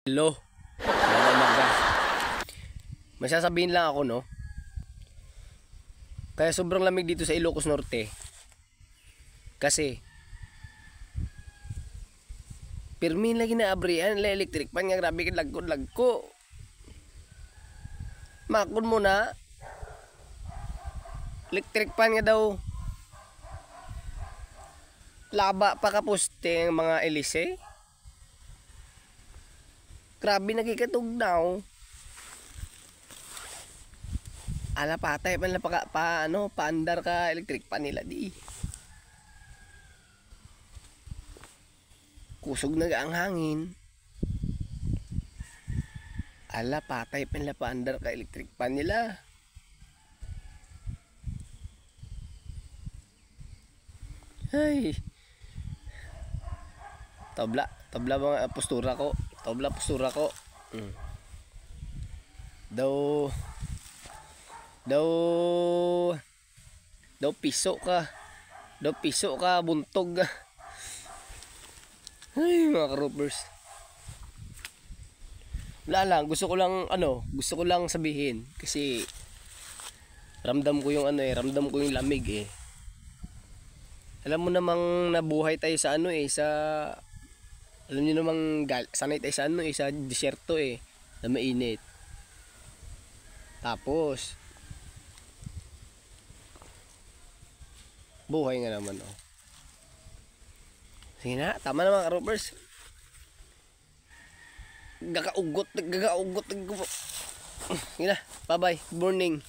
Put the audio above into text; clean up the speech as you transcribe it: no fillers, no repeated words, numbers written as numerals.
Hello, magandang umaga. May sasabihin lang ako, no? Kaya sobrang lamig dito sa Ilocos Norte. Kasi pirmin lagi na abrian la electric pan nga grabe kid lagko. Makon mo na. Electric pan nga daw. Laba pa ka poste ang mga elise. Grabe nakikatugnaw. Ala patay man la paandar ka electric pan nila di. Kusog na ang hangin. Ala patay pa nila paandar ka electric pan nila. Ay. Tabla mga postura ko. Tabla postura ko. Daw piso ka. Daw piso ka buntog. Ay mga ka-ropers. Wala lang, gusto ko lang sabihin kasi ramdam ko yung ramdam ko yung lamig eh. Alam mo namang nabuhay tayo sa alam niyo namang sanay tayo sa sa disyerto eh, na mainit. Tapos buhay nga naman oh. Sige na, tama na mga ka-ropers. Gagaugot. Sige na, bye bye, good morning.